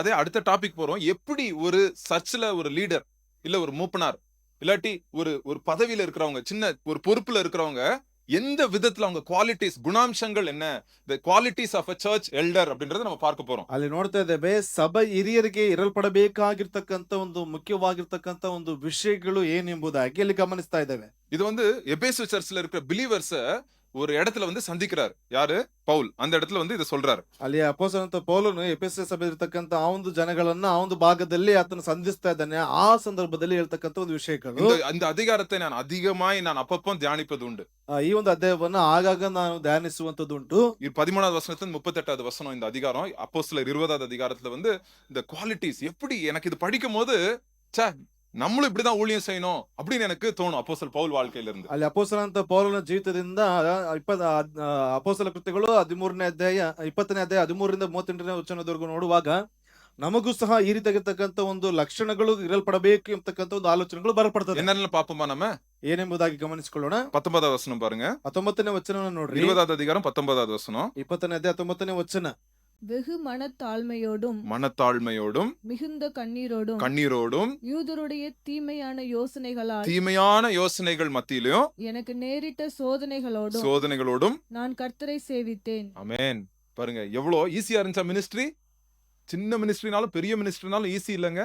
அதே அடுத்த டாபிக் போறோம். எப்படி ஒரு சர்ச்ல ஒரு லீடர், இல்ல ஒரு மூப்பனார், இல்லாட்டி ஒரு ஒரு பதவியில இருக்கிறவங்க, சின்ன ஒரு பொறுப்புல இருக்கிறவங்க, எந்த விதத்துல அவங்க குவாலிட்டிஸ், குணாம்சங்கள் என்ன? The qualities of a church elder அப்படின்றத நம்ம பார்க்க போறோம். ಅಲ್ಲಿ ನೋಡ್ತಾ ಇದ್ದೇವೆ ಸಭೆ ಹಿರಿಯರಿಗೆ ಇರಲ್ಪಡಬೇಕಾಗಿರ್ತಕ್ಕಂಥ ಒಂದು ಮುಖ್ಯವಾಗಿರ್ತಕ್ಕಂಥ ಒಂದು ವಿಷಯಗಳು ಏನೆಂಬುದಾಗಿ ಇಲ್ಲಿ ಗಮನಿಸ್ತಾ ಇದ್ದೇವೆ. இது வந்து எபேசு சர்ச்ல இருக்கிற பிலீவர்ஸ ஒரு இடத்துல வந்து சந்திக்கிறார். யாரு? பவுல். அந்த இடத்துல வந்து இத சொல்றாரு. ಅಲ್ಲಿ ಅಪೊಸ್ತಲನಾದ ಪೌಲನು ಎಫೆಸ ಸಭೆ ಇರ್ತಕ್ಕಂಥ ಆ ಒಂದು ಜನಗಳನ್ನ ಆ ಒಂದು ಭಾಗದಲ್ಲಿ ಆತನು ಸಂಧಿಸ್ತಾ ಇದ್ದಾನೆ. ಆ ಸಂದರ್ಭದಲ್ಲಿ ಹೇಳ್ತಕ್ಕಂಥ ಒಂದು ವಿಷಯಗಳು இந்த அதிகாரத்தை நான் அதிகமாய் நான் அப்பப்போ தியானிப்பது உண்டு. ಈ ಒಂದು ಅಧ್ಯಾಯವನ್ನ ಆಗಾಗ ನಾನು ಧ್ಯಾನಿಸುವಂತದ್ದುಂಟು. 13வது வசனத்துல 38வது வசனம் இந்த அதிகாரம். அப்போஸ்தலர் 20வது அதிகாரத்துல வந்து இந்த குவாலிட்டிஸ் எப்படி எனக்கு இது படிக்கும்போது ச்சே நம்மளும் இப்படிதான் ஊழியம் செய்யணும் அப்படின்னு எனக்கு தோணும் அப்போஸ்தலர் பவுல் வாழ்க்கையில இருந்து. ಅಲ್ಲಿ ಅಪೊಸ್ತಲನಾದ ಪೌಲನ ಜೀವಿತದಿಂದ ಅಪೊಸ್ತಲ ಕೃತ್ಯಗಳು 13ನೇ ಅಧ್ಯಾಯ 20ನೇ ಅಧ್ಯಾಯ 13ರಿಂದ 38ನೇ ವಚನದವರೆಗೂ ನೋಡುವಾಗ ನಮಗೂ ಸಹ ಈ ರೀತಿಯಾಗಿರ್ತಕ್ಕಂಥ ಒಂದು ಲಕ್ಷಣಗಳು ಇರಲ್ಪಡಬೇಕು ಎಂಬತಕ್ಕಂಥ ಒಂದು ಆಲೋಚನೆಗಳು ಬರಲ್ಪಡ್ತದೆ. என்னென்ன பாப்போமா நம்ம? ಏನೆಂಬುದಾಗಿ ಗಮನಿಸಿಕೊಳ್ಳೋಣ. 19வது வசனம் பாருங்க. 19ನೇ ವಚನ ನೋಡ್ರಿ. 20வது அதிகாரம் 19வது வசனம். 20ನೇ ಅಧ್ಯಾಯ 19ನೇ ವಚನ. வெகு மனத்தாழ்மையோடும் மனத்தாழ்மையோடும் மிகுந்த கண்ணீரோடும் கண்ணீரோடும் யூதருடைய தீமையான யோசனைகளால் தீமையான யோசனைகள் மத்தியிலும் எனக்கு நேரிட்ட சோதனைகளோடும் சோதனைகளோடும் நான் கர்த்தரை சேவித்தேன். ஆமென். பாருங்க எவ்வளோ ஈஸியா இருந்துச்சா மினிஸ்ட்ரி? சின்ன மினிஸ்ட்ரினாலும் பெரிய மினிஸ்ட்ரினாலும் ஈஸி இல்லைங்க.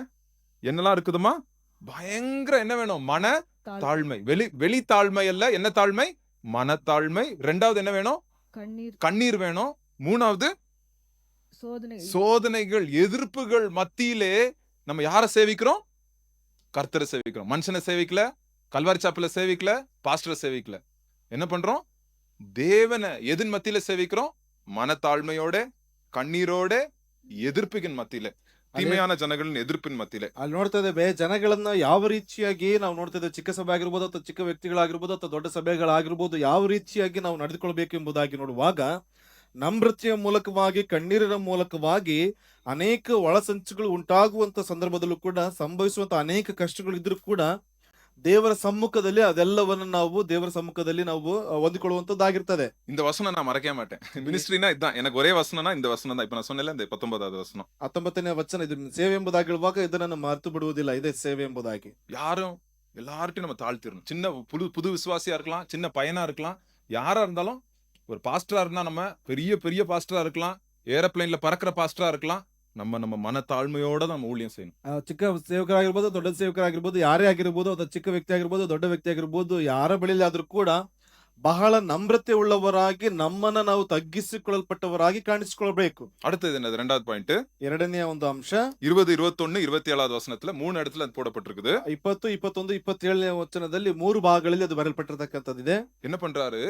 என்னெல்லாம் இருக்குதுமா? பயங்கர என்ன வேணும்? மன தாழ்மை. வெளி தாழ்மை அல்ல, என்ன தாழ்மை? மனத்தாழ்மை. ரெண்டாவது என்ன வேணும்? கண்ணீர் வேணும். மூணாவது சோதனைகள், எதிர்ப்புகள் மத்தியிலே நம்ம யார சேவிக்கிறோம்? கர்த்தரை சேவிக்கிறோம். மனுஷனை சேவிக்கல, கல்வாரி சாப்பில சேவிக்கல, பாஸ்டரை சேவிக்கல. என்ன பண்றோம்? தேவனை எதின் மத்தியில சேவிக்கிறோம்? மனத்தாழ்மையோட, கண்ணீரோட, ಎದುರ್ಪಿಗಿನ ಮತ್ತಿಲೆ, ತೀಮೆಯಾನ ಜನಗಳನ್ನ ಎದುರ್ಪಿನ ಮತ್ತಿಲೆ. ಅಲ್ಲಿ ನೋಡ್ತಾ ಇದ್ದೇವೆ ಜನಗಳನ್ನ ಯಾವ ರೀತಿಯಾಗಿ ನಾವು ನೋಡ್ತಾ ಇದ್ದೇವೆ. ಚಿಕ್ಕ ಸಭೆ ಆಗಿರ್ಬೋದು ಅಥವಾ ಚಿಕ್ಕ ವ್ಯಕ್ತಿಗಳಾಗಿರ್ಬೋದು ಅಥವಾ ದೊಡ್ಡ ಸಭೆಗಳಾಗಿರ್ಬೋದು, ಯಾವ ರೀತಿಯಾಗಿ ನಾವು ನಡೆದುಕೊಳ್ಬೇಕು ಎಂಬುದಾಗಿ ನೋಡುವಾಗ ನಮ್ರತೆಯ ಮೂಲಕವಾಗಿ, ಕಣ್ಣೀರಿನ ಮೂಲಕವಾಗಿ ಅನೇಕ ಒಳಸಂಚುಗಳು ಉಂಟಾಗುವಂತ ಸಂದರ್ಭದಲ್ಲೂ ಕೂಡ, ಸಂಭವಿಸುವಂತ ಅನೇಕ ಕಷ್ಟಗಳು ಇದ್ರೂ ಕೂಡ ದೇವರ ಸಮ್ಮುಖದಲ್ಲಿ ಅದೆಲ್ಲವನ್ನು ನಾವು ದೇವರ ಸಮ್ಮುಖದಲ್ಲಿ ನಾವು ಹೊಂದಿಕೊಳ್ಳುವಂತದ್ದಾಗಿರ್ತದೆ. இந்த வசனம் நான் மறக்கவே மாட்டேன். மினிஸ்ட்ரினா இதுதான். எனக்கு ஒரே வசனம்னா இந்த வசனம் தான். இப்ப நான் சொன்னேன்ல இந்த 19வது வசனம். 19ನೇ ವಚನ ಇದು ಸೇವೆ ಎಂಬುದಾಗಿ ಹೇಳುವಾಗ ಇದನ್ನ ಮರೆತು ಬಿಡುವುದಿಲ್ಲ. ಇದೇ ಸೇವೆ ಎಂಬುದಾಗಿ. யாரும் எல்லார்ட்டையும் நம்ம தாழ்த்திடணும். சின்ன புது விசுவாசியா இருக்கலாம், சின்ன பையனா இருக்கலாம், யாரா இருந்தாலும் ஒரு பாஸ்டரா இருந்தா நம்ம பெரிய பாஸ்டரா இருக்கலாம், ஏரோப்ளேன்ல பறக்கிற பாஸ்டரா இருக்கலாம், நம்ம மனத்தாழ்மையோட நம்ம ஊழியம் செய்யணும். ಚಿಕ್ಕ ಸೇವಕರಾಗಿರ್ಬೋದು, ದೊಡ್ಡ ಸೇವಕರಾಗಿರ್ಬೋದು, ಯಾರೇ ಆಗಿರ್ಬೋದು, ಅಥವಾ ಚಿಕ್ಕ ವ್ಯಕ್ತಿ ಆಗಿರ್ಬೋದು, ದೊಡ್ಡ ವ್ಯಕ್ತಿ ಆಗಿರ್ಬೋದು, ಯಾರ ಬಳಿಯಲ್ಲಿ ಆದ್ರೂ ಕೂಡ ಬಹಳ ನಮ್ರತೆ ಉಳ್ಳವರಾಗಿ ನಮ್ಮನ್ನ ನಾವು ತಗ್ಗಿಸಿಕೊಳ್ಳಲ್ಪಟ್ಟವರಾಗಿ ಕಾಣಿಸಿಕೊಳ್ಬೇಕು. அடுத்தது என்னது? ரெண்டாவது பாயிண்ட். ಎರಡನೆಯ ಒಂದು ಅಂಶ 20, 21, 27வது வசனத்துல 3 இடத்துல அது போடப்பட்டிருக்குது. 20, 21, 27ನೇ ವಚನದಲ್ಲಿ 3 ಭಾಗಗಳಲ್ಲಿ ಅದು ಬರೆಯಲ್ಪಟ್ಟಿರತಕ್ಕಂಥದ್ದಿದೆ. என்ன பண்றாரு?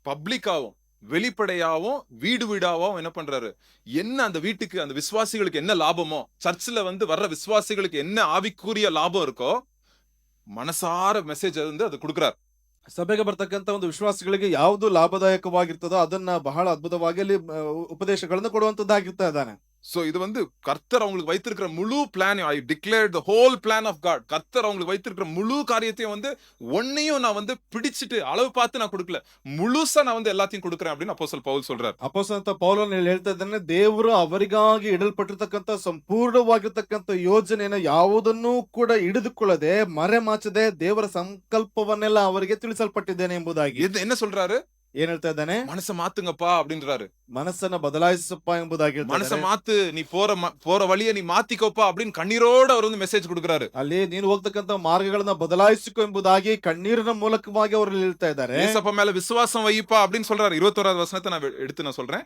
பப்ளிக்காவும் வெளிப்படையாவும் வீடாவும் என்ன பண்றாரு? என்ன அந்த வீட்டுக்கு, அந்த விசுவாசிகளுக்கு என்ன லாபமோ, சர்ச்சில் வந்து வர்ற விசுவாசிகளுக்கு என்ன ஆவிக்குரிய லாபம் இருக்கோ, மனசார மெசேஜ் வந்து அது கொடுக்கிறார். ಸಭೆಗೆ ಬರ್ತಕ್ಕಂಥ ಒಂದು ವಿಶ್ವಾಸಿಗಳಿಗೆ ಯಾವುದು ಲಾಭದಾಯಕವಾಗಿರ್ತದೋ ಅದನ್ನ ಬಹಳ ಅದ್ಭುತವಾಗಿ ಅಲ್ಲಿ ಉಪದೇಶಗಳನ್ನು ಕೊಡುವಂತದ್ದಾಗಿರ್ತಾ ಇದ್ದಾನೆ. சோ இது வந்து கர்த்தர் அவங்களுக்கு வைத்திருக்கிற முழு plan, I declare the whole plan of God. கர்த்தர் அவங்களுக்கு வைத்திருக்கிற முழு காரியத்தையும் வந்து ஒன்னையும் நான் வந்து பிடிச்சிட்டு அளவு பார்த்து நான் கொடுக்கல, முழுசா நான் வந்து எல்லாத்தையும் கொடுக்கிறேன் அப்படின்னு அப்போஸ்தலர் ಪೌಲ್ சொல்றார். ಅಪೊಸ್ತಲ ಪೌಲನು ಹೇಳ್ತಾ ಇದ್ದಾನೆ, ದೇವರು ಅವರಿಗಾಗಿ ಇಡಲ್ಪಟ್ಟಿರ್ತಕ್ಕಂಥ ಸಂಪೂರ್ಣವಾಗಿರ್ತಕ್ಕಂಥ ಯೋಜನೆಯನ್ನು ಯಾವುದನ್ನೂ ಕೂಡ ಹಿಡಿದುಕೊಳ್ಳದೆ, ಮರೆಮಾಚದೆ ದೇವರ ಸಂಕಲ್ಪವನ್ನೆಲ್ಲ ಅವರಿಗೆ ತಿಳಿಸಲ್ಪಟ್ಟಿದ್ದೇನೆ ಎಂಬುದಾಗಿ. என்ன சொல்றாரு? ಏನ್ ಹೇಳ್ತಾ ಇದ್ದಾನೆ? மனச மாத்துங்கப்பா அப்படின்றாரு. ಮನಸ್ಸನ್ನ ಬದಲಾಯಿಸಪ್ಪ ಎಂಬುದಾಗಿ. மனச மாத்து, நீ போற வழியை நீ மாத்திக்கோப்பா அப்படின்னு கண்ணீரோட அவர் வந்து மெசேಜ್ கொடுக்கிறாரு. ಅಲ್ಲಿ ನೀನು ಹೋಗ್ತಕ್ಕಂಥ ಮಾರ್ಗಗಳನ್ನ ಬದಲಾಯಿಸಿಕೊ ಎಂಬುದಾಗಿ ಕಣ್ಣೀರಿನ ಮೂಲಕವಾಗಿ ಅವರು ಹೇಳ್ತಾ ಇದ್ದಾರೆ. ஏசப்பா மேல விசுவாசம் வைப்பா அப்படின்னு சொல்றாரு. 21வது வசனத்தை நான் சொல்றேன்.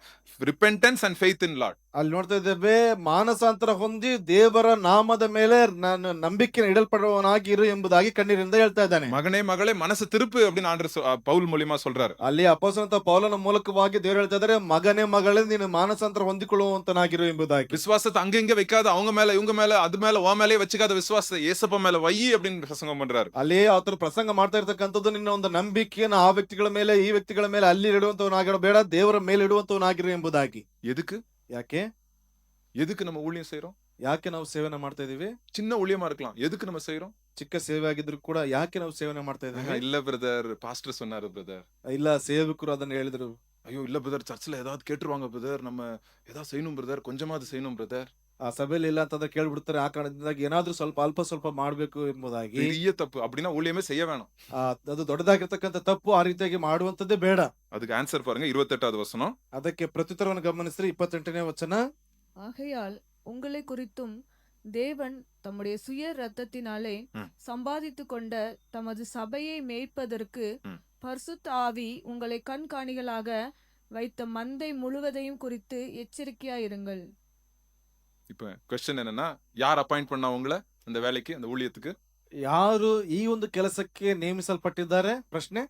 Repentance and faith in Lord. ಅಲ್ಲಿ ನೋಡ್ತಾ ಇದ್ದೇವೆ, ಮಾನಸಾಂತರ ಹೊಂದಿ ದೇವರ ನಾಮದ ಮೇಲೆ ನಾನು ನಂಬಿಕೆ ಇಡಲ್ಪಡುವವನಾಗಿ ಇರು ಎಂಬುದಾಗಿ ಕಣ್ಣೀರಿಂದ ಹೇಳ್ತಾ ಇದ್ದಾನೆ. மகனே மகளே மனசு திருப்பு அப்படின்னு ஆண்டவர் பவுல் மூலமா சொல்றாரு. ಅಲ್ಲಿ ಅಪೊಸ್ತಲ ಪೌಲನ ಮೂಲಕವಾಗಿ ದೇವರು ಹೇಳ್ತಾ ಇದ್ದಾರೆ, ಮಗನೇ ಮಗಳೇ ನೀನು ಮಾನಸಾಂತರ ಹೊಂದಿಕೊಳ್ಳುವಂತನಾಗಿರು ಎಂಬುದಾಗಿ. விசுவாசத்தை அங்க இங்க வைக்காத, அவங்க மேல இவங்க மேல அது மேல ஓ மேலே வச்சுக்காத, விசுவாசத்தை ஏசப்பா மேல வை அப்படின்னு பிரசங்கம் பண்றாரு. ಅಲ್ಲಿ ಆತರ ಪ್ರಸಂಗ ಮಾಡ್ತಾ ಇರ್ತಕ್ಕಂಥದ್ದು, ನಿನ್ನ ಒಂದು ನಂಬಿಕೆಯನ್ನು ಆ ವ್ಯಕ್ತಿಗಳ ಮೇಲೆ ಈ ವ್ಯಕ್ತಿಗಳ ಮೇಲೆ ಅಲ್ಲಿ ಇಡುವಂತವನಾಗಿರಬೇಡ, ದೇವರ ಮೇಲೆ ಇಡುವಂತವನಾಗಿರು ಎಂಬುದಾಗಿ. எதுக்கு நம்ம ஊழியம் செய்யறோம்? ಯಾಕೆ ನಾವು ಸೇವನೆ ಮಾಡ್ತಾ ಇದೀವಿ? சின்ன ஊழியமா இருக்கலாம். எதுக்கு நம்ம செய்யறோம்? ಚಿಕ್ಕ ಸೇವೆ ಆಗಿದ್ರು ಕೂಡ ಯಾಕೆ ನಾವು ಸೇವನೆ ಮಾಡ್ತಾ ಇದೀವಿ? இல்ல பிரதர், பாஸ்டர் சொன்னாரு பிரதர். ಇಲ್ಲ, ಸೇವಕರು ಅದನ್ನ ಹೇಳಿದ್ರು. ஐயோ இல்ல பிரதர், சர்ச்சில் ஏதாவது கேட்டுருவாங்க பிரதர், நம்ம ஏதாவது செய்யணும் பிரதர், கொஞ்சமாவது செய்யணும் பிரதர். ಆ ಸಭೆಯಲ್ಲಿ ಇಲ್ಲ ಅಂತಂದ್ರೆ ಕೇಳ್ಬಿಡ್ತಾರೆ. ಆ ಕಾರಣದಿಂದಾಗಿ ಏನಾದ್ರೂ ಸ್ವಲ್ಪ ಅಲ್ಪ ಸ್ವಲ್ಪ ಮಾಡ್ಬೇಕು ಎಂಬುದಾಗಿ. பெரிய தப்பு. அப்படின்னா ஊழியமே செய்ய வேணாம். ಆ ಅದು ದೊಡ್ಡದಾಗಿರ್ತಕ್ಕಂಥ ತಪ್ಪು, ಆ ರೀತಿಯಾಗಿ ಮಾಡುವಂತದ್ದೇ ಬೇಡ. அதுக்கு ஆன்சர் பாருங்க 28வது வசனம். ಅದಕ್ಕೆ ಪ್ರತ್ಯುತ್ತರವನ್ನು ಗಮನಿಸಿದ್ರೆ 28ನೇ ವಚನ. ஆகையால் உங்களை குறித்தும் தேவன் தம்முடைய சுய இரத்தத்தினாலே ம். சம்பாதித்துக் கொண்ட தமது சபையை மேய்ப்பதற்கு ம். பரிசுத்த ஆவி உங்களை கண்காணிகளாக வைத்த மந்தை முழுவதையும் குறித்து எச்சரிக்கையாயிருங்கள். இப்ப கொஸ்டின் என்னன்னா, யார் அப்பாயிண்ட் பண்ணா உங்களை அந்த வேலைக்கு, அந்த ஊழியத்துக்கு? ಯಾರು ಈ ಒಂದು ಕೆಲಸಕ್ಕೆ ನೇಮಿಸಲ್ಪಟ್ಟಿದ್ದಾರೆ? ಪ್ರಶ್ನೆ.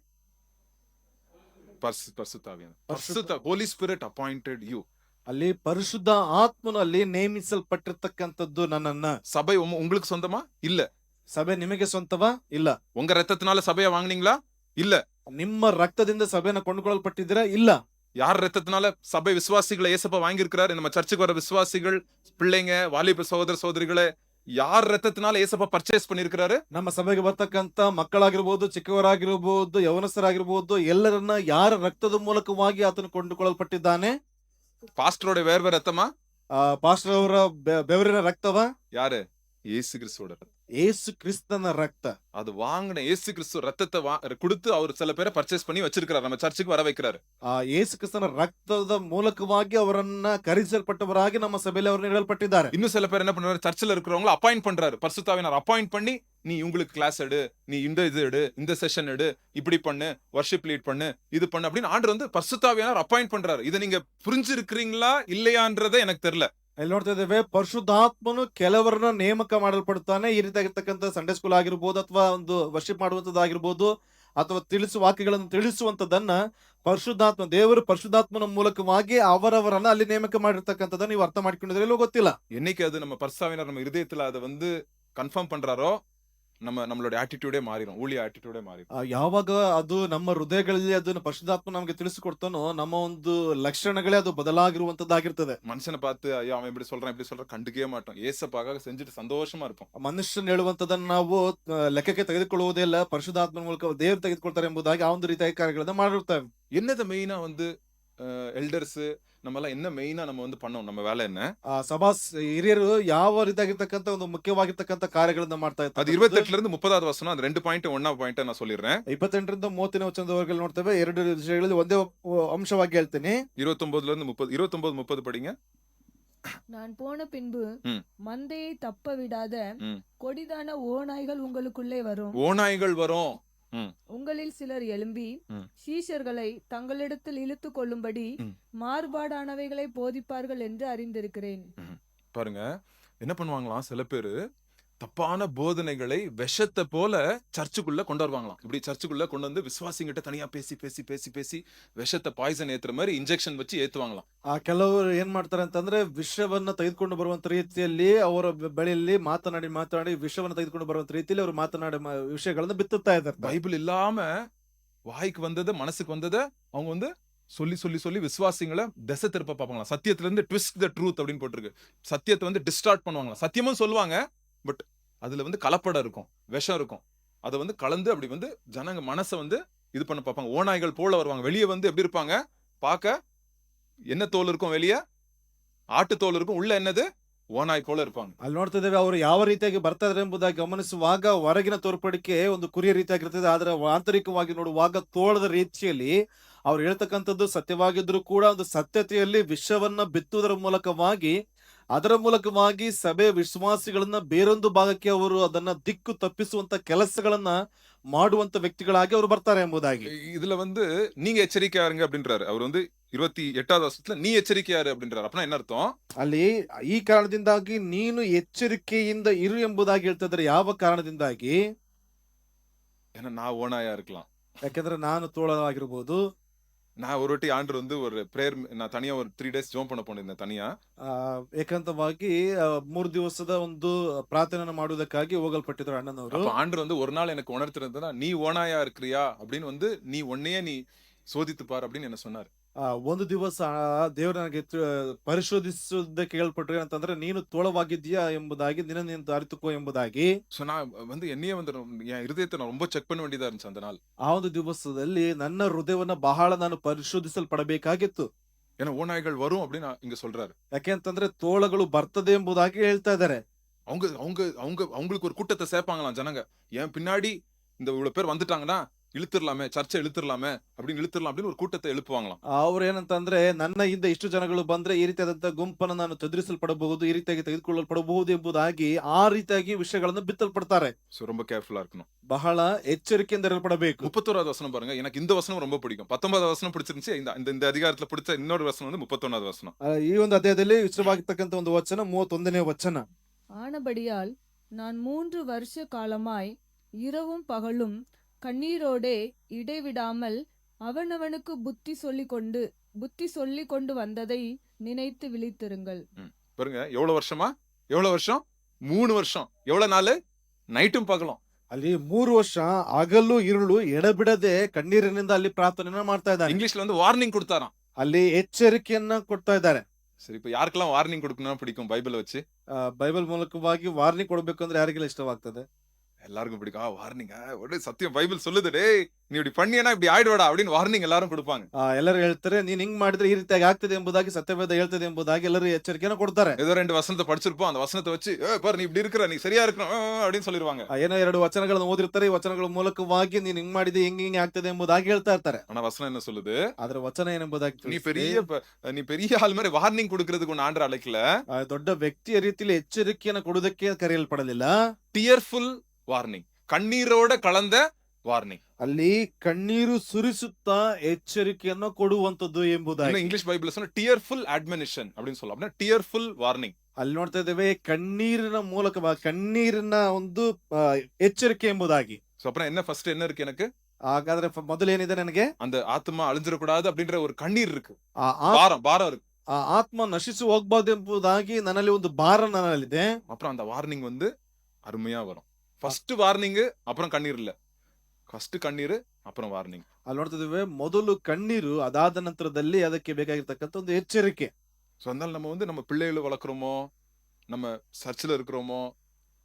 பரிசுத்த ஹோலி ஸ்பிரிட் அப்பாயிண்டட் யூ. ಅಲ್ಲಿ ಪರಿಶುದ್ಧ ಆತ್ಮನು ಅಲ್ಲಿ ನೇಮಿಸಲ್ಪಟ್ಟಿರ್ತಕ್ಕಂಥದ್ದು ನನ್ನನ್ನ. சபை உங்களுக்கு சொந்தமா? இல்ல. ಸಭೆ ನಿಮಗೆ ಸ್ವಂತವಾ? ಇಲ್ಲ. உங்க ரத்தத்தினால சபையை வாங்குனீங்களா? இல்ல. ನಿಮ್ಮ ರಕ್ತದಿಂದ ಸಭೆಯನ್ನು ಕೊಂಡುಕೊಳ್ಳಲ್ಪಟ್ಟಿದ್ದೀರಾ? ಇಲ್ಲ. யார் ரத்தத்தினால சபை விசுவாசிகளை ஏசப்பா வாங்கியிருக்கிறார்? நம்ம சர்ச்சுக்கு வர விசுவாசிகள், பிள்ளைங்க, வாலிப சகோதர சகோதரிகளை யார் ரத்தத்தினால ஏசப்பா பர்ச்சேஸ் பண்ணிருக்கிறாரு? ನಮ್ಮ ಸಭೆಗೆ ಬರ್ತಕ್ಕಂತ ಮಕ್ಕಳಾಗಿರ್ಬೋದು, ಚಿಕ್ಕವರಾಗಿರ್ಬೋದು, ಯವನಸ್ಥರಾಗಿರ್ಬೋದು, ಎಲ್ಲರನ್ನ ಯಾರ ರಕ್ತದ ಮೂಲಕವಾಗಿ ಆತನು ಕೊಂಡುಕೊಳ್ಳಲ್ಪಟ್ಟಿದ್ದಾನೆ? பாஸ்டரோட வேர்வை ரத்தமா? ಪಾಸ್ಟರ್ ಅವರ ಬೆವರಿನ ರಕ್ತವಾ? யாரு? இயேசு கிறிஸ்துவோட ரத்தம். ಯೇಸು ಕ್ರಿಸ್ತನ ರಕ್ತ. அது வாங்கின இயேசு கிறிஸ்து ரத்தத்தை கொடுத்து அவர் சில பேரை பர்ச்சேஸ் பண்ணி வச்சிருக்கிறார், நம்ம சர்ச்சுக்கு வர வைக்கிறாரு. ಆ ಯೇಸು ಕ್ರಿಸ್ತನ ರಕ್ತದ ಮೂಲಕವಾಗಿ ಅವರನ್ನ ಖರೀದಿಸಲ್ಪಟ್ಟವರಾಗಿ ನಮ್ಮ ಸಭೆಯಲ್ಲಿ ಅವರನ್ನು ಇಡಲ್ಪಟ್ಟಿದ್ದಾರೆ. இன்னும் சில பேர் என்ன பண்றாரு? சர்ச்சில் இருக்கிறவங்களை அப்பாயிண்ட் பண்றாரு. பரிசுத்த ஆவியானவர் அப்பாயிண்ட் பண்ணி, நீ உங்களுக்கு கிளாஸ் எடு, நீ இந்த இது எடு, இந்த செஷன் எடு, இப்படி பண்ணு, வர்ஷிப் லீட் பண்ணு, இது பண்ணு அப்படின்னு ஆண்டவர் வந்து பரிசுத்த ஆவியானவர் அப்பாயிண்ட் பண்றாரு. இதை நீங்க புரிஞ்சிருக்கிறீங்களா இல்லையான்றதை எனக்கு தெரியல. ಇಲ್ಲಿ ನೋಡ್ತಾ ಇದ್ದೇವೆ, ಪರಿಶುದ್ಧಾತ್ಮನು ಕೆಲವರನ್ನ ನೇಮಕ ಮಾಡಲ್ಪಡ್ತಾನೆ. ಈ ರೀತಿಯಾಗಿರ್ತಕ್ಕಂಥ ಸಂಡೇ ಸ್ಕೂಲ್ ಆಗಿರ್ಬೋದು, ಅಥವಾ ಒಂದು ವರ್ಷಿಪ್ ಮಾಡುವಂತದ್ದಾಗಿರ್ಬೋದು, ಅಥವಾ ವಾಕ್ಯಗಳನ್ನು ತಿಳಿಸುವಂತದನ್ನ ಪರಿಶುದ್ಧಾತ್ಮ, ದೇವರು ಪರಿಶುದ್ಧಾತ್ಮನ ಮೂಲಕವಾಗಿ ಅವರವರನ್ನ ಅಲ್ಲಿ ನೇಮಕ ಮಾಡಿರ್ತಕ್ಕಂಥದ್ದನ್ನ ನೀವು ಅರ್ಥ ಮಾಡ್ಕೊಂಡಿದ್ರೆ ಇಲ್ಲೋ ಗೊತ್ತಿಲ್ಲ. என்னைக்கு அது நம்ம பரிசுத்தாவியானவர் நம்ம இருதயத்துல அதை வந்து கன்ஃபார்ம் பண்றாரோ, நம்மளோட ஆட்டிಟ್ಯೂಡೇ மாறிடும், ஊழிய ஆட்டிಟ್ಯೂಡೇ மாறிடும். ಯಾವಾಗ ಅದು ನಮ್ಮ ಹೃದಯಗಳಲ್ಲಿ ಅದನ್ನು ಪರಿಶುದ್ಧಾತ್ಮ ನಮಗೆ ತಿಳಿಸಿಕೊಡ್ತಾನೋ, ನಮ್ಮ ಒಂದು ಲಕ್ಷಣಗಳೇ ಅದು ಬದಲಾಗಿರುವಂತದ್ದಾಗಿರ್ತದೆ. மனுஷனை பார்த்து ஐயோ அவன் இப்படி சொல்றான் கண்டுக்கவே மாட்டோம். ஏசப்பாக செஞ்சுட்டு சந்தோஷமா இருப்போம். ಮನುಷ್ಯನ್ ಹೇಳುವಂತದನ್ನ ನಾವು ಲೆಕ್ಕಕ್ಕೆ ತೆಗೆದುಕೊಳ್ಳುವುದೇ ಇಲ್ಲ. ಪರಿಶುದ್ಧಾತ್ಮನ ಮೂಲಕ ದೇವರು ತೆಗೆದುಕೊಳ್ತಾರೆ ಎಂಬುದಾಗಿ ಆ ಒಂದು ರೀತಿಯ ಕಾರ್ಯಗಳನ್ನ ಮಾಡಿರ್ತೇವೆ. என்னதை மெயினா வந்து எல்டர்ஸ் நம்ம எல்லாம் என்ன மெயினா நம்ம வந்து பண்ணோம், நம்ம வேலை என்ன? ಸಭಾ ಹಿರಿಯರು ಯಾವ ರೀತಿಯಾಗಿರ್ತಕ್ಕಂಥ ಒಂದು ಮುಖ್ಯವಾಗಿರ್ತಕ್ಕಂಥ ಕಾರ್ಯಗಳನ್ನ ಮಾಡ್ತಾ ಇರ್ತಾರೆ. அது 28ல 30வது வசனம். அது 2 ಪಾಯಿಂಟ್ 1 ಪಾಯಿಂಟ್ ನಾನು சொல்லிறேன். 28ರಿಂದ 30ನೇ ವಚನದವರೆಗೆ ನೋಡ್ತೇವೆ. ಎರಡು ವಿಷಯಗಳಲ್ಲಿ ಒಂದೇ ಅಂಶವಾಗಿ ಹೇಳ್ತೀನಿ. 29ல 30, 29 30 படிங்க. நான் போன பின்பு ம். மந்தையை தப்ப விடாத ம். கொடிதான ஓநாய்கள் உங்களுக்குள்ளே வரும். ஓநாய்கள் வரும். உங்களில் சிலர் எழும்பி ம். சீஷர்களை தங்களிடத்தில் இழுத்து கொள்ளும்படி ம். மாறுபாடானவைகளை போதிப்பார்கள் என்று அறிந்திருக்கிறேன். பாருங்க, என்ன பண்ணுவாங்களாம் சில பேரு, தப்பான போதனைகளை விஷத்தை போல சர்ச்சுக்குள்ள கொண்டு வருவாங்களாம். இப்படி சர்ச்சுக்குள்ள கொண்டு வந்து விசுவாசிங்கிட்ட தனியா பேசி பேசி பேசி பேசி விஷத்தை பாய்சன் ஏத்துற மாதிரி இன்ஜெக்ஷன் வச்சு ஏத்துவாங்களாம். ಕೆಲವರು ಏನ್ ಮಾಡ್ತಾರೆ ಅಂತಂದ್ರೆ, ವಿಷವನ್ನ ತೆಗೆದುಕೊಂಡು ಬರುವಂತ ರೀತಿಯಲ್ಲಿ ಅವರ ಬಳಿಯಲ್ಲಿ ಮಾತನಾಡಿ ವಿಷವನ್ನ ತೆಗೆದುಕೊಂಡು ಬರುವಂತ ರೀತಿಯಲ್ಲಿ ಅವರು ಮಾತನಾಡಿ ವಿಷಯಗಳನ್ನ ಬಿತ್ತುತ್ತಾ ಇದ್ದಾರೆ. பைபிள் இல்லாம வாய்க்கு வந்ததை மனசுக்கு வந்ததை அவங்க வந்து சொல்லி சொல்லி சொல்லி விசுவாசிங்களை திசை திருப்ப பார்ப்பாங்களாம். சத்தியத்துல இருந்து ட்விஸ்ட் த ட்ரூத் அப்படின்னு போட்டிருக்கு. சத்தியத்தை வந்து டிஸ்டார்ட் பண்ணுவாங்களாம். சத்தியமும் சொல்லுவாங்க, பட் அதுல வந்து கலப்படம் இருக்கும், விஷம் இருக்கும். அதை வந்து கலந்து அப்படி வந்து ஜனங்க மனசை வந்து இது பண்ண பார்ப்பாங்க. ஓநாய்கள் போல வருவாங்க. வெளியே வந்து எப்படி இருப்பாங்க? பார்க்க என்ன தோல் இருக்கும்? வெளியே ஆட்டு தோல் இருக்கும், உள்ள என்னது? ಓನಾಯ್ ಪೋಲ ಇರ್ಪಾಂಗ. ಅಲ್ಲಿ ನೋಡ್ತಾ ಇದ್ದೇವೆ, ಅವರು ಯಾವ ರೀತಿಯಾಗಿ ಬರ್ತಾ ಇದಾರೆ ಎಂಬುದಾಗಿ ಗಮನಿಸುವಾಗ ಹೊರಗಿನ ತೋರ್ಪಡಿಕೆ ಒಂದು ಕುರಿಯ ರೀತಿಯಾಗಿರ್ತದೆ. ಆದ್ರೆ ಆಂತರಿಕವಾಗಿ ನೋಡುವಾಗ ತೋಳದ ರೀತಿಯಲ್ಲಿ ಅವ್ರು ಹೇಳ್ತಕ್ಕಂಥದ್ದು ಸತ್ಯವಾಗಿದ್ರು ಕೂಡ ಒಂದು ಸತ್ಯತೆಯಲ್ಲಿ ವಿಷವನ್ನ ಬಿತ್ತುವುದರ ಮೂಲಕವಾಗಿ, ಅದರ ಮೂಲಕವಾಗಿ ಸಭೆ ವಿಶ್ವಾಸಿಗಳನ್ನ ಬೇರೊಂದು ಭಾಗಕ್ಕೆ ಅವರು ಅದನ್ನ ದಿಕ್ಕು ತಪ್ಪಿಸುವಂತ ಕೆಲಸಗಳನ್ನ ಮಾಡುವಂತ ವ್ಯಕ್ತಿಗಳಾಗಿ ಅವರು ಬರ್ತಾರೆ ಎಂಬುದಾಗಿ. இதுல வந்து நீங்க எச்சரிக்கையா இருங்க அப்படின்றாரு. அவர் வந்து 28வது வருஷத்துல நீ எச்சரிக்கையாரு அப்படின்றாரு. அப்பனா என்ன ಅರ್ಥ? ಅಲ್ಲಿ ಈ ಕಾರಣದಿಂದಾಗಿ ನೀನು ಎಚ್ಚರಿಕೆಯಿಂದ ಇರು ಎಂಬುದಾಗಿ ಹೇಳ್ತಿದ್ರೆ. ಯಾವ ಕಾರಣದಿಂದಾಗಿ? ஏன்னா நான் ஓனாயா இருக்கலாம். ಯಾಕೆಂದ್ರೆ ನಾನು ತೋಳವಾಗಿರ್ಬೋದು. நான் ஒரு வாட்டி ஆண்டர் வந்து ஒரு பிரேயர், நான் தனியா ஒரு 3 days ஜோம் பண்ண போனிருந்தேன் தனியா. ಏಕಾಂತವಾಗಿ 3 ದಿವಸದ ಒಂದು ಪ್ರಾರ್ಥನೆ ಮಾಡುವುದಕ್ಕಾಗಿ ಹೋಗಲ್ಪಟ್ಟಿದ್ರು ಅಣ್ಣನವರು. அப்ப ஆண்டர் வந்து ஒரு நாள் எனக்கு உணர்த்திருந்தா, நீ ஓனாயா இருக்கிறியா அப்படின்னு வந்து நீ ஒன்னையே நீ சோதித்து பார் அப்படின்னு என்ன சொன்னார். ಒಂದು ದಿವಸ ದೇವರು ನನಗೆ ಪರಿಶೋಧಿಸುವುದಕ್ಕೆ ಹೇಳ್ಪಟ್ರು. ಏನಂತಂದ್ರೆ, ನೀನು ತೋಳವಾಗಿದ್ಯಾ ಎಂಬುದಾಗಿ ನಿನ್ನ ಅರಿತುಕೋ ಎಂಬುದಾಗಿ. ಸೊ நான் வந்து என்னையே வந்து என் இருதயத்தை நான் ரொம்ப ಚೆಕ್ பண்ண வேண்டியதா இருந்துச்சு அந்த நாள். ಆ ಒಂದು ದಿವಸದಲ್ಲಿ ನನ್ನ ಹೃದಯವನ್ನ ಬಹಳ ನಾನು ಪರಿಶೋಧಿಸಲ್ಪಡಬೇಕಾಗಿತ್ತು. ஏன்னா ஓநாய்கள் வரும் அப்படின்னு இங்க சொல்றாரு. ಯಾಕೆಂತಂದ್ರೆ ತೋಳಗಳು ಬರ್ತದೆ ಎಂಬುದಾಗಿ ಹೇಳ್ತಾ ಇದ್ದಾರೆ. அவங்க அவங்க அவங்க அவங்களுக்கு ஒரு கூட்டத்தை சேர்ப்பாங்களாம் ஜனங்க. ஏன் பின்னாடி இந்த இவ்வளவு பேர் வந்துட்டாங்கன்னா இழுத்துடலாமே, சர்ச்சை இழுத்துடலாமே அப்படின்னு ஒரு கூட்டத்தை எழுப்புவாங்களாம். ಅವ್ರು ಏನಂತಂದ್ರೆ ನನ್ನ ಹಿಂದೆ ಇಷ್ಟು ಜನಗಳು ಬಂದ್ರೆ ಈ ರೀತಿಯಾದಂತಹ ಗುಂಪನ್ನು ನಾನು ಚದುರಿಸಲ್ಪಡಬಹುದು, ಈ ರೀತಿಯಾಗಿ ತೆಗೆದುಕೊಳ್ಳಲ್ಪಡಬಹುದು ಎಂಬುದಾಗಿ ಆ ರೀತಿಯಾಗಿ ವಿಷಯಗಳನ್ನು ಬಿತ್ತಲ್ಪಡ್ತಾರೆ. சோ ரொம்ப கேர்ஃபுல்லா இருக்கணும். ಬಹಳ ಎಚ್ಚರಿಕೆಯಿಂದ ಇರಲ್ಪಡಬೇಕು. 31வது வசனம் பாருங்க. எனக்கு இந்த வசனம் ரொம்ப பிடிக்கும். 19வது வசனம் பிடிச்சிருந்துச்சு. இந்த அதிகாரத்துல பிடிச்ச இன்னொரு வசனம் வந்து 31வது வசனம். ಈ ಒಂದು ಅಧ್ಯಾಯದಲ್ಲಿ ಇಷ್ಟವಾಗಿರ್ತಕ್ಕಂಥ ಒಂದು ವಚನ 31ನೇ ವಚನ. ஆனபடியால் நான் 3 வருஷ காலமாய் இரவும் பகலும் கண்ணீரோடே இடைவிடாமல் அவனவனுக்கு புத்தி சொல்லிக் கொண்டு வந்ததை நினைத்து விழித்திருங்கள். பாருங்க எவ்வளவு வருஷமா? எவ்வளவு வருஷம்? 3 வருஷம். எவ்வளவு நாள்? நைட்டும் பகலும். ಅಲ್ಲಿ 3 ವರ್ಷ ಹಗಲು ಇರುಳು ಎಡಬಿಡದೆ ಕಣ್ಣೀರಿನಿಂದ ಅಲ್ಲಿ ಪ್ರಾರ್ಥನೆಯನ್ನ ಮಾಡ್ತಾ ಇದ್ದಾನೆ. இங்கிலீஷ்ல வந்து வார்னிங் கொடுத்தாராம். ಅಲ್ಲಿ ಎಚ್ಚರಿಕೆಯನ್ನ ಕೊಡ್ತಾ ಇದ್ದಾರೆ. சரி, இப்ப யாருக்கெல்லாம் வார்னிங் கொடுக்கணும்னு பிடிக்கும் பைபிளை வச்சு? ಬೈಬಲ್ ಮೂಲಕವಾಗಿ ವಾರ್ನಿಂಗ್ ಕೊಡಬೇಕು ಅಂದ್ರೆ ಯಾರಿಗೆಲ್ಲ ಇಷ್ಟವಾಗ್ತದೆ? எல்லாருக்கும் பிடிக்கும். வார்னிங் ஒரு சத்தியம் பைபிள் சொல்லுது, டேய் நீ இப்படி பண்ணியனா இப்படி ஆயிடுவாடா அப்படின்னு வார்னிங் எல்லாரும் கொடுப்பாங்க. ಎಲ್ಲರೂ ಹೇಳ್ತಾರೆ ನೀನ್ ಹಿಂಗ್ ಮಾಡಿದ್ರೆ ಈ ರೀತಿಯಾಗಿ ಆಗ್ತದೆ ಎಂಬುದಾಗಿ ಸತ್ಯವೇದ ಹೇಳ್ತದೆ ಎಂಬುದಾಗಿ ಎಲ್ಲರೂ ಎಚ್ಚರಿಕೆಯನ್ನು ಕೊಡ್ತಾರೆ. ஏதோ 2 வசனத்தை படிச்சிருப்போம். அந்த வசனத்தை வச்சு பாரு நீ இப்படி இருக்கிற, நீ சரியா இருக்கணும் அப்படின்னு சொல்லிடுவாங்க. ಏನೋ 2 ವಚನಗಳನ್ನು ಓದಿರ್ತಾರೆ. ಈ ವಚನಗಳ ಮೂಲಕವಾಗಿ ನೀನ್ ಹಿಂಗ್ ಮಾಡಿದ್ರೆ ಹಿಂಗ್ ಆಗ್ತದೆ ಎಂಬುದಾಗಿ ಹೇಳ್ತಾ ಇರ್ತಾರೆ. ஆனா வசனம் என்ன சொல்லுது? ಆದ್ರೆ ವಚನ ಏನೆಂಬುದಾಗಿ நீ பெரிய ஆள் மாதிரி வார்னிங் கொடுக்கிறதுக்கு ஒன்னு ஆண்டவர் அழைக்கல. ದೊಡ್ಡ ವ್ಯಕ್ತಿಯ ರೀತಿಯಲ್ಲಿ ಎಚ್ಚರಿಕೆಯನ್ನು ಕೊಡುವುದಕ್ಕೆ ಕರೆಯಲ್ಪಡಲಿಲ್ಲ. ಟಿಯರ್ಫುಲ್ ವಾರ್ನಿಂಗ್, ಕಣ್ಣೀರೋட ಕಳಂದ ವಾರ್ನಿಂಗ್. ಅಲ್ಲಿ ಕಣ್ಣೀರು ಸುರಿಸುತ್ತಾ ಎಚ್ಚರಿಕೆಯನ್ನು ಕೊಡುವಂತದ್ದು ಎಂಬುದಾಗಿ ಇಂಗ್ಲಿಷ್ ಬೈಬಲ್ ಟಿಯರ್ಫುಲ್ ಅಡ್ಮಿನಿಷನ್ அப்படின்னு சொல்லலாம். அப்படின்னா ಟಿಯರ್ಫುಲ್ ವಾರ್ನಿಂಗ್. ಅಲ್ಲಿ ನೋಡ್ತಾ ಇದ್ದೇವೆ ಕಣ್ಣೀರಿನ ಮೂಲಕವಾಗಿ ಕಣ್ಣೀರಿನ ಒಂದು ಎಚ್ಚರಿಕೆ ಎಂಬುದಾಗಿ. சோ அப்புறம் என்ன ஃபர்ஸ்ட் என்ன இருக்கு எனக்கு? ಹಾಗಾದ್ರೆ ಮೊದಲು ಏನಿದೆ ನನಗೆ? அந்த ஆத்மா அழிஞ்சிடக்கூடாது அப்படின்ற ஒரு கண்ணீர் இருக்கு. பாரம் இருக்கு. ಆ ಆತ್ಮ ನಶಿಸಿ ಹೋಗ್ಬಾರ್ದು ಎಂಬುದಾಗಿ ನನ್ನಲ್ಲಿ ಒಂದು ಭಾರ ನನ್ನಲ್ಲಿದೆ. அப்புறம் அந்த வார்னிங் வந்து அருமையா வரும். ஃபர்ஸ்ட் வார்னிங் அப்புறம் கண்ணீர் இல்ல. ಫಸ್ಟ್ ಕಣ್ಣೀರು ಅப்புறம் ವಾರ್ನಿಂಗ್. ಅಲ್ಲಿ ನೋಡ್ತಿದ್ದೇವೆ ಮೊದಲು ಕಣ್ಣೀರು, ಅದಾದ ನಂತರದಲ್ಲಿ ಅದಕ್ಕೆ ಬೇಕಾಗಿರ್ತಕ್ಕಂಥ ಒಂದು ಎಚ್ಚರಿಕೆ. ஸோ அதனால நம்ம வந்து நம்ம பிள்ளைகளை வளர்க்குறோமோ, நம்ம சர்ச்சில் இருக்கிறோமோ,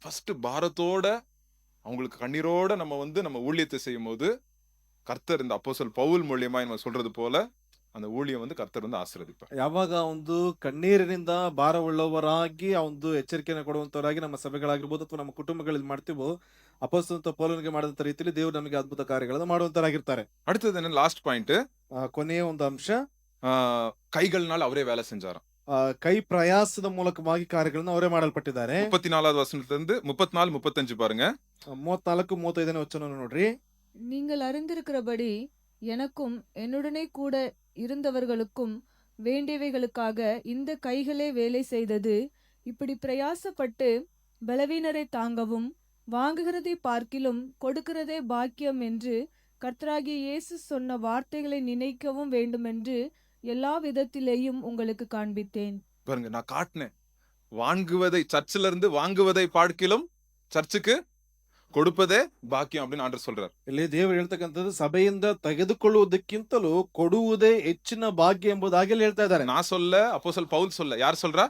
ஃபர்ஸ்ட் பாரத்தோட அவங்களுக்கு கண்ணீரோட நம்ம வந்து நம்ம ஊழியத்தை செய்யும் போது கர்த்தர் இந்த அப்போஸ்தலன் பவுல் மூலியமா நம்ம சொல்றது போல அந்த ஊழியம் வந்து ಕರ್ತರ್ வந்து ಆಶೀರ್ವದಿப்பார். ಯಾವಾಗ ಒಂದು ಕಣ್ಣೀರಿನಿಂದ ಭಾರವುಳ್ಳವರಾಗಿ ಆ ಒಂದು ಎಚ್ಚರಿಕೆಯನ್ನು ಕೊಡುವಂತವರಾಗಿ ನಮ್ಮ ಸಭೆಗಳಾಗಿರ್ಬೋದು ಅಥವಾ ನಮ್ಮ ಕುಟುಂಬಗಳಲ್ಲಿ ಮಾಡ್ತೀವೋ, ಅಪೊಸ್ತಲ ಪೌಲನಿಗೆ ಮಾಡಿದಂತ ರೀತಿಯಲ್ಲಿ ದೇವರು ನಮಗೆ ಅದ್ಭುತ ಕಾರ್ಯಗಳನ್ನು ಮಾಡುವಂತರಾಗಿರ್ತಾರೆ. அடுத்தது என்ன லாஸ்ட் பாயிண்ட்? ಕೊನೆಯ ಒಂದು ಅಂಶ, ಕೈಗಳನಾல ಅವರೇ வேலை செஞ்சாராம். ಕೈ ಪ್ರಯಾಸದ ಮೂಲಕವಾಗಿ ಕಾರ್ಯಗಳನ್ನು ಅವರೇ ಮಾಡಲ್ಪಟ್ಟಿದ್ದಾರೆ. 34வது வசனத்திலிருந்து 34 35 பாருங்க. 34 35ನೇ ವಚನ ನೋಡ್ರಿ. நீங்கள் அறிந்திருக்கிறபடி எனக்கும் என்னுடனே கூட இருந்தவர்களுக்கும் வேண்டியவைகளுக்காக இந்த கைகளே வேலை செய்தது. இப்படி பிரயாசப்பட்டு பலவீனரை தாங்கவும் வாங்குகிறதை பார்க்கிலும் கொடுக்கிறதே பாக்கியம் என்று கர்த்தராகிய இயேசு சொன்ன வார்த்தைகளை நினைக்கவும் வேண்டுமென்று எல்லா விதத்திலேயும் உங்களுக்கு காண்பித்தேன். பாருங்க, நான் காட்டினேன். வாங்குவதை சர்ச்சில இருந்து வாங்குவதை பார்க்கிலும் சர்ச்சுக்கு கொடுப்பதே பாக்கியம் அப்படின்னு ஆண்டவர் சொல்றார். ಇಲ್ಲಿ ದೇವರು ಹೇಳ್ತಕ್ಕಂಥದ್ದು ಸಭೆಯಿಂದ ತೆಗೆದುಕೊಳ್ಳುವುದಕ್ಕಿಂತಲೂ ಕೊಡುವುದೇ ಹೆಚ್ಚಿನ ಭಾಗ್ಯ ಎಂಬುದಾಗಿ ಹೇಳ್ತಾ ಇದ್ದಾರೆ. நான் சொல்ல, அப்போஸ்தலன் பவுல் சொல்ல. யார் சொல்றா?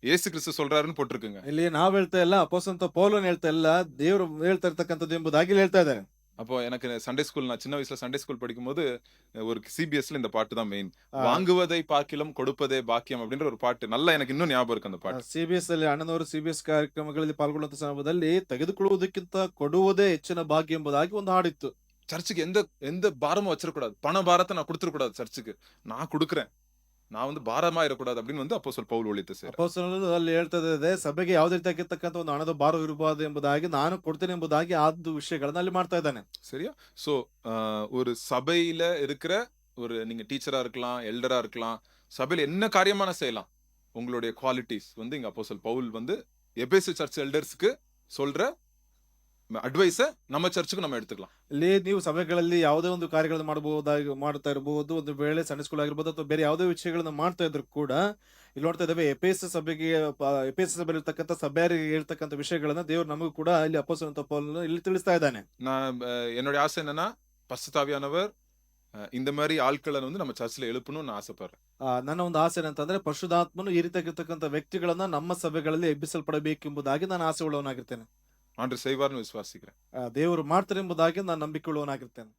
ಯೇಸು ಕ್ರಿಸ್ತು சொல்றாருன்னு போட்டிருக்குங்க. ಇಲ್ಲಿ ನಾವ್ ಹೇಳ್ತಾ ಇಲ್ಲ, ಅಪೊಸ್ತಲ ಪೌಲನು ಹೇಳ್ತಾ ಇಲ್ಲ, ದೇವರು ಹೇಳ್ತಾ ಇರ್ತಕ್ಕಂಥದ್ದು ಎಂಬುದಾಗಿ ಹೇಳ್ತಾ ಇದ್ದಾರೆ. அப்போ எனக்கு சண்டே ஸ்கூல், நான் சின்ன வயசுல சண்டே ஸ்கூல் படிக்கும் போது ஒரு சிபிஎஸ்ல இந்த பாட்டு தான் மெயின். வாங்குவதை பார்க்கிலும் கொடுப்பதே பாக்கியம் அப்படின்ற ஒரு பாட்டு நல்லா எனக்கு இன்னும் ஞாபகம் இருக்கு. அந்த பாட்டு ಸಿಬಿಎಸ್ ಅಲ್ಲಿ ಅಣ್ಣನವರು ಸಿಬಿಎಸ್ ಕಾರ್ಯಕ್ರಮಗಳಲ್ಲಿ ಪಾಲ್ಗೊಳ್ಳುವಂತ ಸಮಯದಲ್ಲಿ ತೆಗೆದುಕೊಳ್ಳುವುದಕ್ಕಿಂತ ಕೊಡುವುದೇ ಹೆಚ್ಚಿನ ಭಾಗ್ಯ ಎಂಬುದಾಗಿ ಒಂದು ಹಾಡಿತ್ತು. சர்ச்சுக்கு எந்த பாரமும் வச்சிடக்கூடாது. பண பாரத்தை நான் கொடுத்துடக்கூடாது. சர்ச்சுக்கு நான் கொடுக்குறேன், நான் வந்து பாரமா ಇರக்கூடாது அப்படின்னு வந்து அப்போஸ்தலன் ಪೌಲ್ ஊழியத்தை செய்றார். ಅಪೊಸ್ತಲರು ಅಲ್ಲಿ ಹೇಳ್ತಾ ಇದೆ, ಸಭೆಗೆ ಯಾವುದೇ ರೀತಿಯಾಗಿರ್ತಕ್ಕಂಥ ಒಂದು ಹಣದ ಭಾರ ಇರಬಾರದು ಎಂಬುದಾಗಿ, ನಾನು ಕೊಡ್ತೇನೆ ಎಂಬುದಾಗಿ ಆದ ವಿಷಯಗಳನ್ನ ಅಲ್ಲಿ ಮಾಡ್ತಾ ಇದ್ದಾನೆ. சரியா? சோ ஒரு சபையில இருக்கிற ஒரு நீங்க டீச்சரா இருக்கலாம், எல்டரா இருக்கலாம், சபையில என்ன காரியமான செய்யலாம். உங்களுடைய குவாலிட்டிஸ் வந்து இங்க அப்போஸ்தலன் பவுல் வந்து எபேசு சர்ச் எல்டர்ஸ்க்கு சொல்ற ಅಡ್ವೈಸ್ ನಮ್ಮ ಚರ್ಚ್ಗೂ நம்ம எடுத்துக்கலாம். ಇಲ್ಲಿ ನೀವು ಸಭೆಗಳಲ್ಲಿ ಯಾವುದೇ ಒಂದು ಕಾರ್ಯಗಳನ್ನು ಮಾಡ್ತಾ ಇರಬಹುದು, ಒಂದು ವೇಳೆ ಸಣ್ಣ ಸ್ಕೂಲ್ ಆಗಿರ್ಬೋದು ಅಥವಾ ಬೇರೆ ಯಾವುದೇ ವಿಷಯಗಳನ್ನ ಮಾಡ್ತಾ ಇದ್ರು ಕೂಡ ಇಲ್ಲಿ ನೋಡ್ತಾ ಇದ್ದೇವೆ, ಎಪೇಸ ಸಭೆಯಲ್ಲಿ ಇರ್ತಕ್ಕಂಥ ಸಭೆಯರಿಗೆ ಹೇಳ್ತಕ್ಕಂಥ ವಿಷಯಗಳನ್ನ ದೇವರು ನಮಗೂ ಕೂಡ ಇಲ್ಲಿ ಅಪೊಸ್ತಲನ ಪೌಲನು ಇಲ್ಲಿ ತಿಳಿಸ್ತಾ ಇದ್ದಾನೆ. என்னுடைய ஆசை என்னன்னா, பரிசுத்தாவியானவர் இந்த மாதிரி ஆட்களை வந்து நம்ம சர்ச்ல எழுப்பணும்னு நான் ஆசைப்படுறேன். ನನ್ನ ಒಂದು ಆಸೆ ಏನಂತಂದ್ರೆ, ಪರಿಶುದ್ಧಾತ್ಮನು ಈ ರೀತಿಯಾಗಿರ್ತಕ್ಕಂಥ ವ್ಯಕ್ತಿಗಳನ್ನ ನಮ್ಮ ಸಭೆಗಳಲ್ಲಿ ಎಬ್ಬಿಸಲ್ಪಡಬೇಕೆಂಬುದಾಗಿ ನಾನು ಆಸೆ ಉಳ್ಳವನಾಗಿರ್ತೇನೆ. ஆண்டவர் செய்வார்னு விசுவாசிக்கிறேன். ದೇವರು ಮಾಡ್ತಾರೆ ಎಂಬುದಾಗಿ ನಾನು ನಂಬಿಕೆ ಉಳ್ಳವನಾಗಿರ್ತೇನೆ.